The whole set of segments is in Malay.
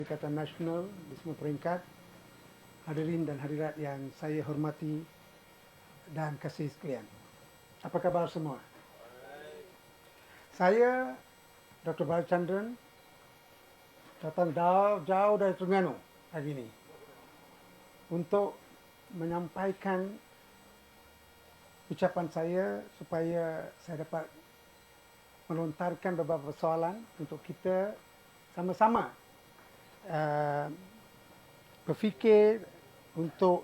Perikatan Nasional di semua peringkat, hadirin dan hadirat yang saya hormati dan kasih sekalian. Apa khabar semua? Saya Dr. Balachandran datang jauh dari Terengganu hari ini untuk menyampaikan ucapan saya supaya saya dapat melontarkan beberapa soalan untuk kita sama-sama berfikir untuk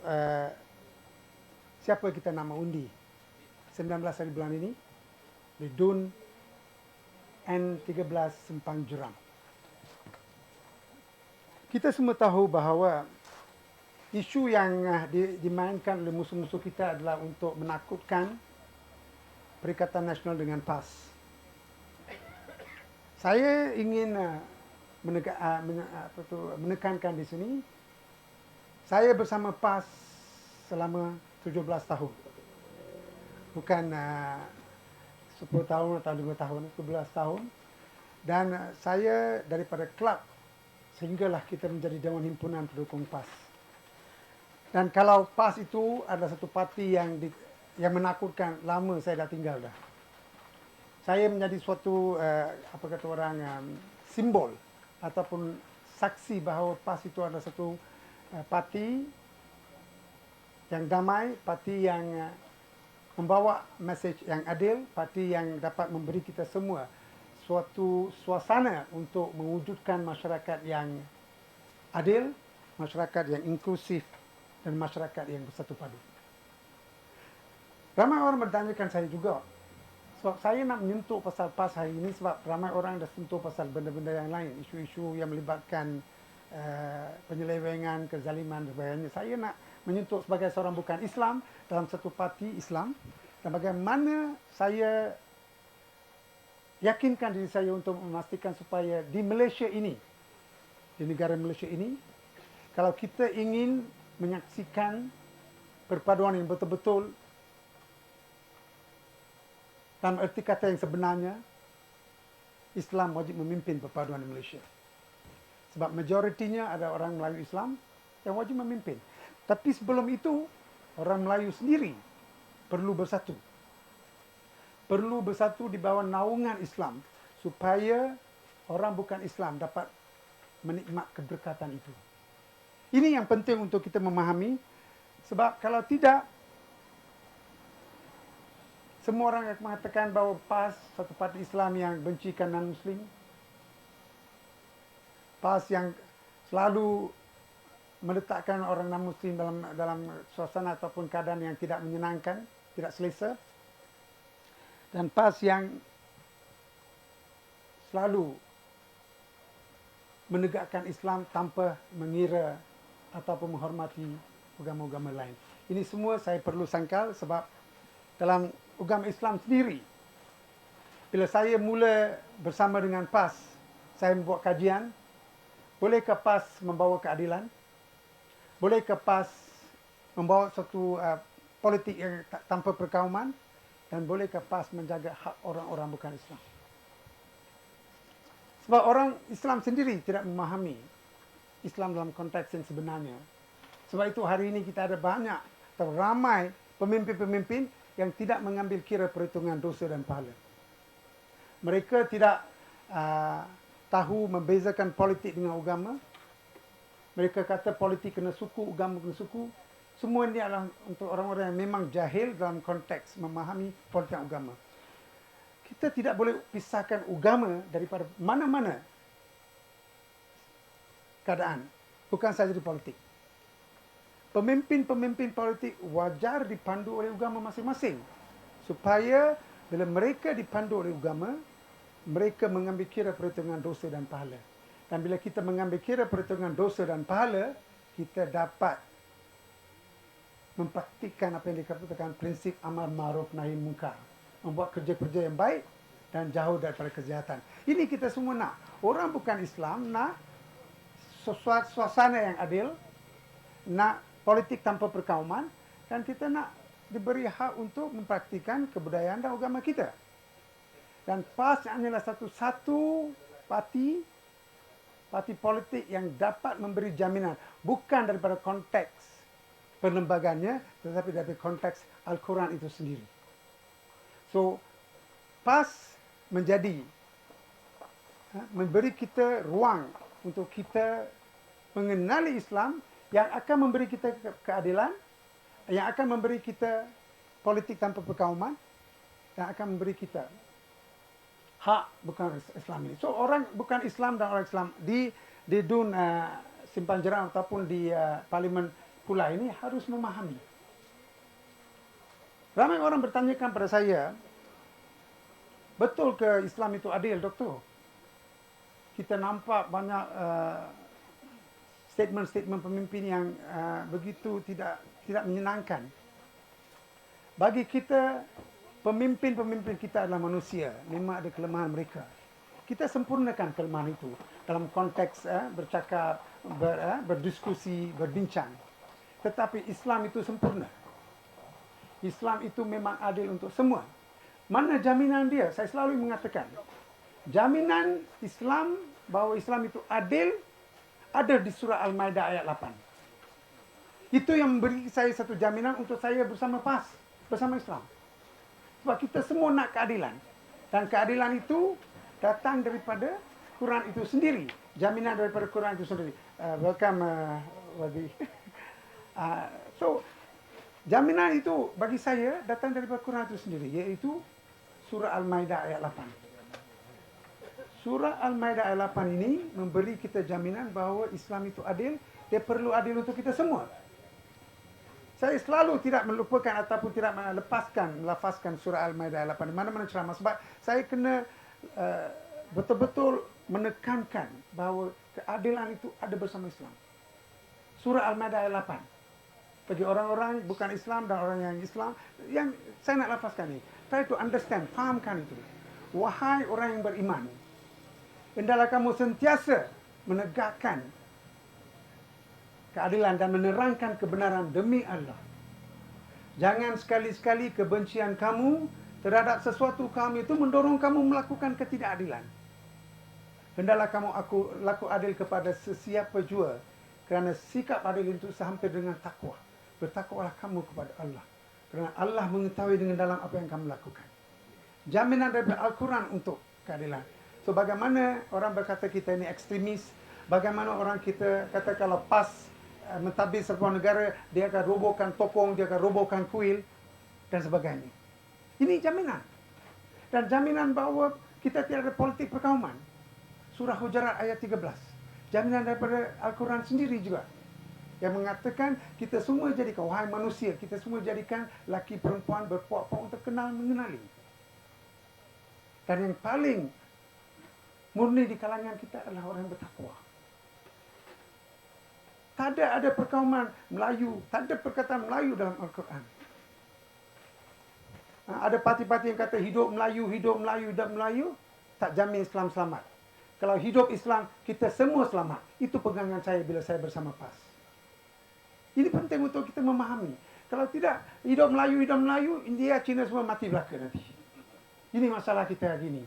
siapa kita nama undi 19 hari bulan ini di DUN N13 Sempang Jurang. Kita semua tahu bahawa isu yang dimainkan oleh musuh-musuh kita adalah untuk menakutkan Perikatan Nasional dengan PAS. Saya ingin menekankan di sini, saya bersama PAS selama 17 tahun. Bukan 10 tahun atau 5 tahun, 11 tahun. Dan saya daripada klub sehinggalah kita menjadi Dewan Himpunan Pendukung PAS. Dan kalau PAS itu adalah satu parti yang menakutkan, lama saya dah tinggal dah. Saya menjadi suatu simbol ataupun saksi bahawa PAS itu adalah satu parti yang damai, parti yang membawa mesej yang adil, parti yang dapat memberi kita semua suatu suasana untuk mewujudkan masyarakat yang adil, masyarakat yang inklusif dan masyarakat yang bersatu padu. Ramai orang bertanyakan saya juga, sebab saya nak menyentuh pasal PAS hari ini sebab ramai orang dah sentuh pasal benda-benda yang lain, isu-isu yang melibatkan penyelewengan, kezaliman dan sebagainya. Saya nak menyentuh sebagai seorang bukan Islam dalam satu parti Islam dan bagaimana saya yakinkan diri saya untuk memastikan supaya di Malaysia ini, di negara Malaysia ini, kalau kita ingin menyaksikan perpaduan yang betul-betul dalam erti kata yang sebenarnya, Islam wajib memimpin perpaduan di Malaysia. Sebab majoritinya ada orang Melayu Islam yang wajib memimpin. Tapi sebelum itu, orang Melayu sendiri perlu bersatu. Perlu bersatu di bawah naungan Islam supaya orang bukan Islam dapat menikmat keberkatan itu. Ini yang penting untuk kita memahami, sebab kalau tidak, semua orang akan mengatakan bahawa PAS satu parti Islam yang bencikan non-Muslim, PAS yang selalu meletakkan orang non-Muslim dalam suasana ataupun keadaan yang tidak menyenangkan, tidak selesa, dan PAS yang selalu menegakkan Islam tanpa mengira ataupun menghormati agama-agama lain. Ini semua saya perlu sangkal sebab dalam agama Islam sendiri, bila saya mula bersama dengan PAS, saya membuat kajian, bolehkah PAS membawa keadilan? Bolehkah PAS membawa satu politik yang tanpa perkauman? Dan bolehkah PAS menjaga hak orang-orang bukan Islam? Sebab orang Islam sendiri tidak memahami Islam dalam konteks yang sebenarnya. Sebab itu hari ini kita ada banyak atau ramai pemimpin-pemimpin yang tidak mengambil kira perhitungan dosa dan pahala. Mereka tidak tahu membezakan politik dengan agama. Mereka kata politik kena suku, agama kena suku. Semua ini adalah untuk orang-orang yang memang jahil dalam konteks memahami politik agama. Kita tidak boleh pisahkan agama daripada mana-mana keadaan, bukan saja di politik. Pemimpin-pemimpin politik wajar dipandu oleh agama masing-masing, supaya bila mereka dipandu oleh agama, mereka mengambil kira perhitungan dosa dan pahala. Dan bila kita mengambil kira perhitungan dosa dan pahala, kita dapat mempraktikkan apa yang dikatakan prinsip amar ma'ruf nahi munkar, membuat kerja-kerja yang baik dan jauh daripada kejahatan. Ini kita semua nak. Orang bukan Islam nak suasana yang adil, nak politik tanpa perkauman, dan kita nak diberi hak untuk mempraktikkan kebudayaan dan agama kita. Dan PAS adalah satu-satu parti parti politik yang dapat memberi jaminan, bukan daripada konteks perlembagaannya, tetapi dari konteks Al-Quran itu sendiri. So, PAS menjadi memberi kita ruang untuk kita mengenali Islam yang akan memberi kita keadilan, yang akan memberi kita politik tanpa perkauman, yang akan memberi kita hak bukan Islam ini. So orang bukan Islam dan orang Islam di DUN Simpang Jerang ataupun di Parlimen Pula ini harus memahami. Ramai orang bertanyakan pada saya, betul ke Islam itu adil, doktor? Kita nampak banyak statement-statement pemimpin yang begitu tidak menyenangkan. Bagi kita, pemimpin-pemimpin kita adalah manusia. Memang ada kelemahan mereka. Kita sempurnakan kelemahan itu dalam konteks bercakap, berdiskusi, berbincang. Tetapi Islam itu sempurna. Islam itu memang adil untuk semua. Mana jaminan dia? Saya selalu mengatakan, jaminan Islam bahawa Islam itu adil ada di surah Al-Maidah ayat 8. Itu yang memberi saya satu jaminan untuk saya bersama PAS, bersama Islam. Sebab kita semua nak keadilan. Dan keadilan itu datang daripada Quran itu sendiri. Jaminan daripada Quran itu sendiri. Welcome, Wadi. So, jaminan itu bagi saya datang daripada Quran itu sendiri. Iaitu surah Al-Maidah ayat 8. Surah Al-Maidah ayat 8 ini memberi kita jaminan bahawa Islam itu adil. Dia perlu adil untuk kita semua. Saya selalu tidak melupakan ataupun tidak melafazkan surah Al-Maidah ayat 8 di mana-mana ceramah. Sebab saya kena betul-betul menekankan bahawa keadilan itu ada bersama Islam. Surah Al-Maidah ayat 8. Bagi orang-orang bukan Islam dan orang yang Islam, yang saya nak lafazkan ini. Try to understand, fahamkan itu. Wahai orang yang beriman, hendaklah kamu sentiasa menegakkan keadilan dan menerangkan kebenaran demi Allah. Jangan sekali-sekali kebencian kamu terhadap sesuatu kaum itu mendorong kamu melakukan ketidakadilan. Hendaklah kamu laku adil kepada sesiapa jua, kerana sikap adil itu sehampir dengan takwa. Bertakwalah kamu kepada Allah, kerana Allah mengetahui dengan dalam apa yang kamu lakukan. Jaminan daripada Al-Quran untuk keadilan. So bagaimana orang berkata kita ini ekstremis, bagaimana orang kita kata kalau PAS mentadbir sebuah negara, dia akan robohkan tokong, dia akan robohkan kuil dan sebagainya. Ini jaminan. Dan jaminan bahawa kita tidak ada politik perkauman. Surah Hujarat ayat 13. Jaminan daripada Al-Quran sendiri juga. Yang mengatakan kita semua jadikan, wahai manusia, kita semua jadikan laki perempuan berpuak-puak untuk mengenali. Dan yang paling murni di kalangan kita adalah orang yang bertakwa. Tak ada perkauman Melayu, tak ada perkataan Melayu dalam Al-Quran. Ada parti-parti yang kata hidup Melayu, hidup Melayu, hidup Melayu, tak jamin Islam selamat. Kalau hidup Islam, kita semua selamat. Itu pegangan saya bila saya bersama PAS. Ini penting untuk kita memahami. Kalau tidak, hidup Melayu, India, China semua mati belaka nanti. Ini masalah kita hari ini.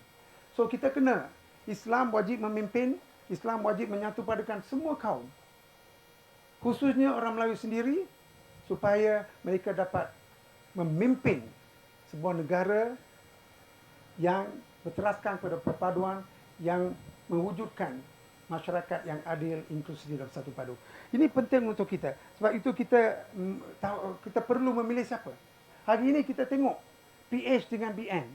So kita kena, Islam wajib memimpin, Islam wajib menyatu padakan semua kaum. Khususnya orang Melayu sendiri, supaya mereka dapat memimpin sebuah negara yang berteraskan pada perpaduan, yang mewujudkan masyarakat yang adil, inklusif dan satu padu. Ini penting untuk kita. Sebab itu kita perlu memilih siapa. Hari ini kita tengok PH dengan BN.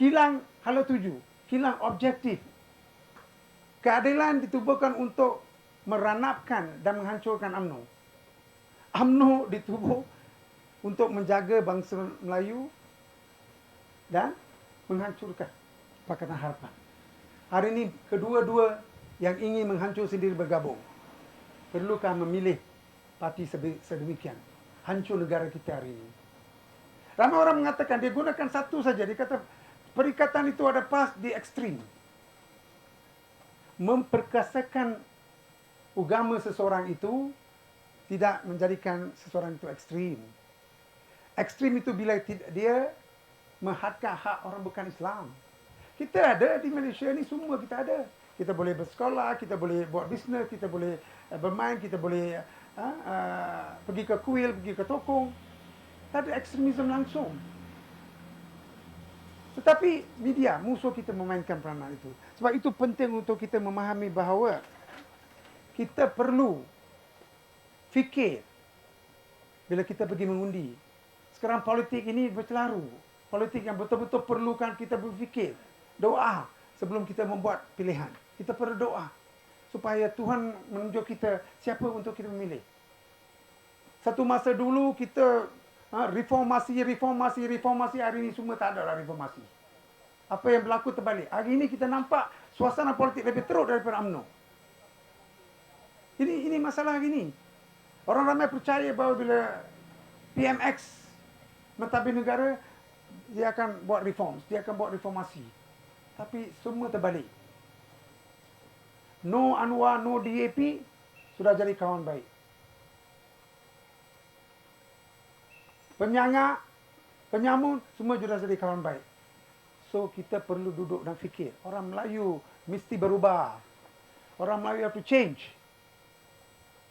Kilang hala tuju, kilang objektif. Keadilan ditubuhkan untuk meranapkan dan menghancurkan UMNO. UMNO ditubuh untuk menjaga bangsa Melayu dan menghancurkan Pakatan Harapan. Hari ini kedua-dua yang ingin menghancur sendiri bergabung. Perlukah memilih parti sedemikian? Hancur negara kita hari ini. Ramai orang mengatakan dia gunakan satu saja. Dia kata perikatan itu ada PAS di ekstrim. Memperkasakan agama seseorang itu tidak menjadikan seseorang itu ekstrim. Ekstrim itu bila dia menghadkan hak orang bukan Islam. Kita ada di Malaysia ni, semua kita ada. Kita boleh bersekolah, kita boleh buat bisnes, kita boleh bermain, kita boleh pergi ke kuil, pergi ke tokong. Tak ada ekstremisme langsung. Tetapi media, musuh kita memainkan peranan itu. Sebab itu penting untuk kita memahami bahawa kita perlu fikir bila kita pergi mengundi. Sekarang politik ini bercelaru. Politik yang betul-betul perlukan kita berfikir. Doa sebelum kita membuat pilihan. Kita perlu doa supaya Tuhan menunjuk kita siapa untuk kita memilih. Satu masa dulu kita reformasi, hari ini semua tak ada lah reformasi. Apa yang berlaku terbalik. Hari ini kita nampak suasana politik lebih teruk daripada UMNO. Ini masalah hari ini. Orang ramai percaya bahawa bila PMX mentadbir negara, dia akan buat reforms, dia akan buat reformasi. Tapi semua terbalik. No Anwar, no DAP sudah jadi kawan baik. Penyangga, penyamun, semua sudah jadi kawan baik. So, kita perlu duduk dan fikir. Orang Melayu mesti berubah. Orang Melayu have to change.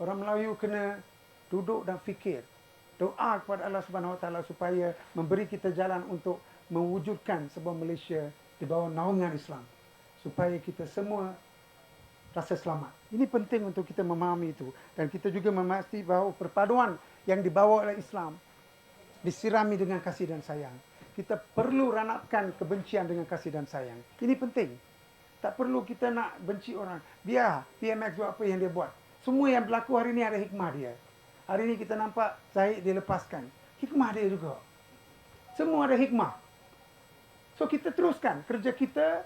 Orang Melayu kena duduk dan fikir. Doa kepada Allah Subhanahu Wa Taala supaya memberi kita jalan untuk mewujudkan sebuah Malaysia di bawah naungan Islam. Supaya kita semua rasa selamat. Ini penting untuk kita memahami itu. Dan kita juga memastikan bahawa perpaduan yang dibawa oleh Islam disirami dengan kasih dan sayang. Kita perlu ranapkan kebencian dengan kasih dan sayang. Ini penting. Tak perlu kita nak benci orang. Biar PMX buat apa yang dia buat. Semua yang berlaku hari ini ada hikmah dia. Hari ini kita nampak Zahid dilepaskan. Hikmah dia juga. Semua ada hikmah. So kita teruskan kerja kita.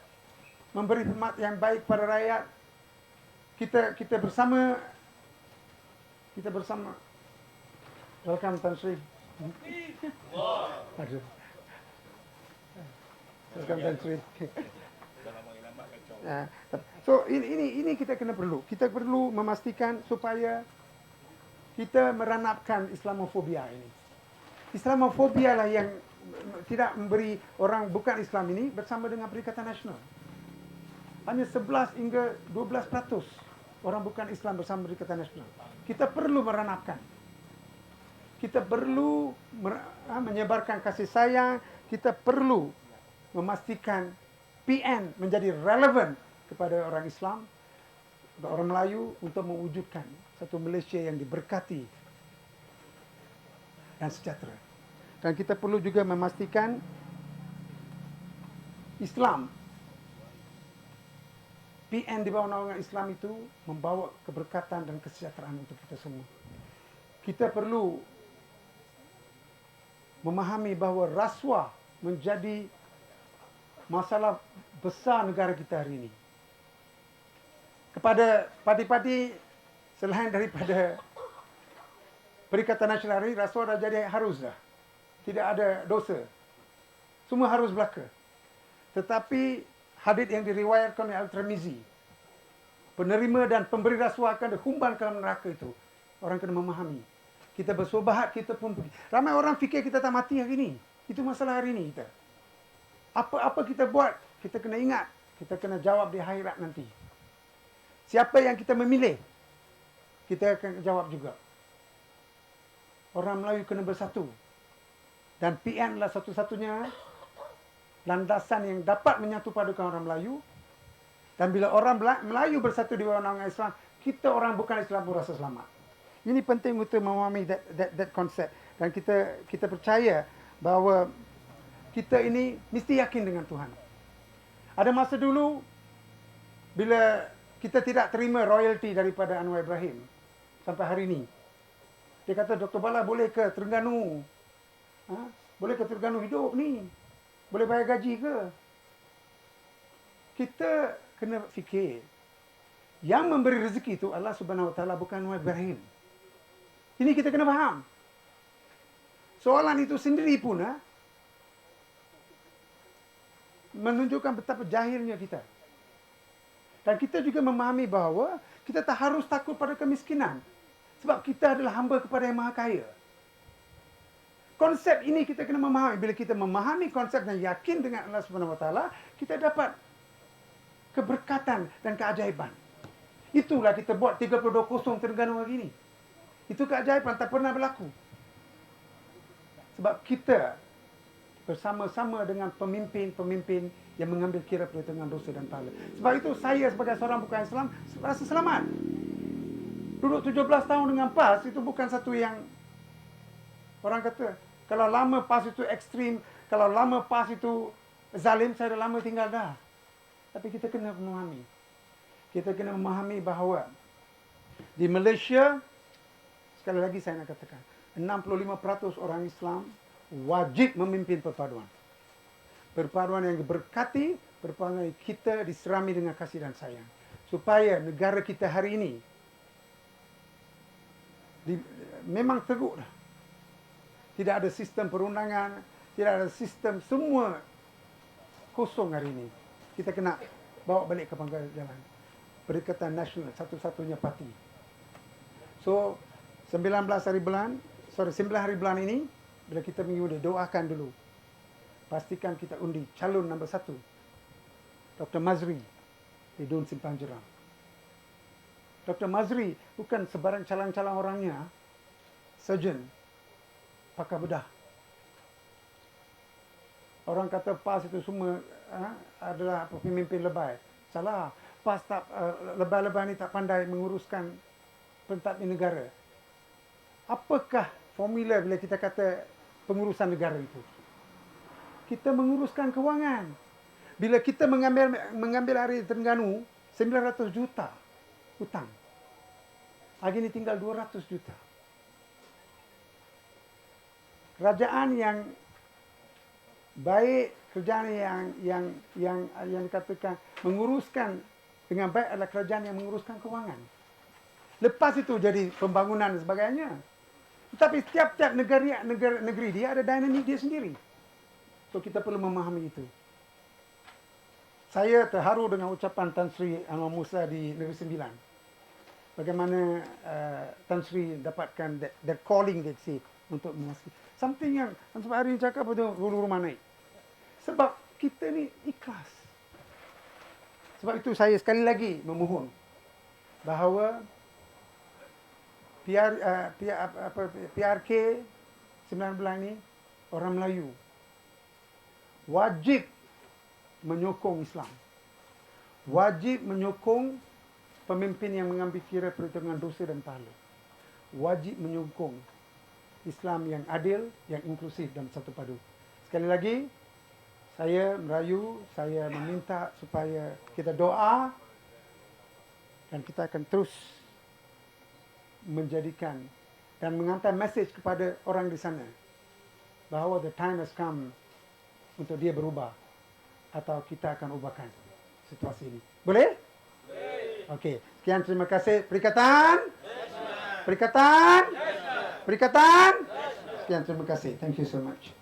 Memberi khidmat yang baik pada rakyat. Kita bersama. Welcome Tan Sri. Aduh. Welcome Tan Sri. So ini kita kena perlu. Kita perlu memastikan supaya kita meranapkan Islamofobia ini. Islamofobia lah yang tidak memberi orang bukan Islam ini bersama dengan Perikatan Nasional. Hanya 11 hingga 12% orang bukan Islam bersama Perikatan Nasional. Kita perlu meranapkan. Kita perlu menyebarkan kasih sayang. Kita perlu memastikan PN menjadi relevan kepada orang Islam, orang Melayu untuk mewujudkan satu Malaysia yang diberkati dan sejahtera. Dan kita perlu juga memastikan Islam, PN di bawah naungan Islam itu membawa keberkatan dan kesejahteraan untuk kita semua. Kita perlu memahami bahawa rasuah menjadi masalah besar negara kita hari ini. Kepada parti-parti selain daripada Perikatan Nasional ini, rasuah dah jadi harus dah. Tidak ada dosa. Semua harus belaka. Tetapi hadits yang diriwayatkan oleh Al-Tirmizi, penerima dan pemberi rasuah akan dihumban ke dalam neraka itu. Orang kena memahami. Kita bersubahat, kita pun pergi. Ramai orang fikir kita tak mati hari ini. Itu masalah hari ini kita. Apa kita buat, kita kena ingat. Kita kena jawab di akhirat nanti. Siapa yang kita memilih, kita akan jawab juga. Orang Melayu kena bersatu. Dan PN adalah satu-satunya landasan yang dapat menyatu padukan orang Melayu. Dan bila orang Melayu bersatu di bawah naungan Islam, kita orang bukan Islam pun rasa selamat. Ini penting untuk memahami that concept. Dan kita percaya bahawa kita ini mesti yakin dengan Tuhan. Ada masa dulu bila kita tidak terima royalty daripada Anwar Ibrahim sampai hari ini. Dia kata, Dr. Bala boleh ke Terengganu? Boleh ke Terengganu hidup ni? Boleh bayar gaji ke? Kita kena fikir. Yang memberi rezeki itu Allah Subhanahu Wa Taala, bukan Anwar Ibrahim. Ini kita kena faham. Soalan itu sendiri pun menunjukkan betapa jahilnya kita. Dan kita juga memahami bahawa kita tak harus takut pada kemiskinan. Sebab kita adalah hamba kepada Yang Maha Kaya. Konsep ini kita kena memahami. Bila kita memahami konsep dan yakin dengan Allah Subhanahu Wa Taala, kita dapat keberkatan dan keajaiban. Itulah kita buat 32-0 Terengganu hari ini. Itu keajaiban tak pernah berlaku. Sebab kita bersama-sama dengan pemimpin-pemimpin yang mengambil kira perhitungan dosa dan pahala. Sebab itu saya sebagai seorang bukan Islam rasa selamat. Duduk 17 tahun dengan PAS itu bukan satu yang orang kata, kalau lama PAS itu ekstrim, kalau lama PAS itu zalim, saya dah lama tinggal dah. Tapi kita kena memahami. Kita kena memahami bahawa di Malaysia, sekali lagi saya nak katakan, 65% orang Islam wajib memimpin perpaduan. Perpaduan yang berkati, perpaduan yang kita diserami dengan kasih dan sayang. Supaya negara kita hari ini memang teruk dah. Tidak ada sistem perundangan, tidak ada sistem, semua kosong hari ini. Kita kena bawa balik ke pangkal jalan. Perikatan Nasional, satu-satunya parti. So, 9 hari bulan ini, bila kita mengundi, doakan dulu. Pastikan kita undi calon nombor 1. Dr. Mazri di Dun Simpang Jeram. Dr. Mazri bukan sebarang calon-calon orangnya, surgeon, pakar bedah. Orang kata PAS itu semua adalah pemimpin lebay. Salah. PAS tak, lebay-lebay ni tak pandai menguruskan pentadbir negara. Apakah formula bila kita kata pengurusan negara itu? Kita menguruskan kewangan. Bila kita mengambil hari Terengganu 900 juta hutang. Hari ini tinggal 200 juta. Kerajaan yang baik, kerajaan yang dikatakan menguruskan dengan baik adalah kerajaan yang menguruskan kewangan. Lepas itu jadi pembangunan dan sebagainya. Tetapi setiap negeri dia ada dinamik dia sendiri. So kita perlu memahami itu. Saya terharu dengan ucapan Tan Sri Anwar Musa di Negeri Sembilan. Bagaimana Tan Sri dapatkan that calling that say untuk mengasihi. Something yang sampai hari ini cakap betul rumah naik. Sebab kita ni ikhlas. Sebab itu saya sekali lagi memohon bahawa PRK 9 bulan ini orang Melayu wajib menyokong Islam. Wajib menyokong pemimpin yang mengambil kira perhitungan dosa dan pahala. Wajib menyokong Islam yang adil, yang inklusif dan satu padu. Sekali lagi, saya merayu, saya meminta supaya kita doa dan kita akan terus menjadikan dan menghantar mesej kepada orang di sana bahawa the time has come untuk dia berubah atau kita akan ubahkan situasi ini. Boleh? Okey, sekian, terima kasih. Perikatan? Perikatan? Perikatan? Sekian, terima kasih. Thank you so much.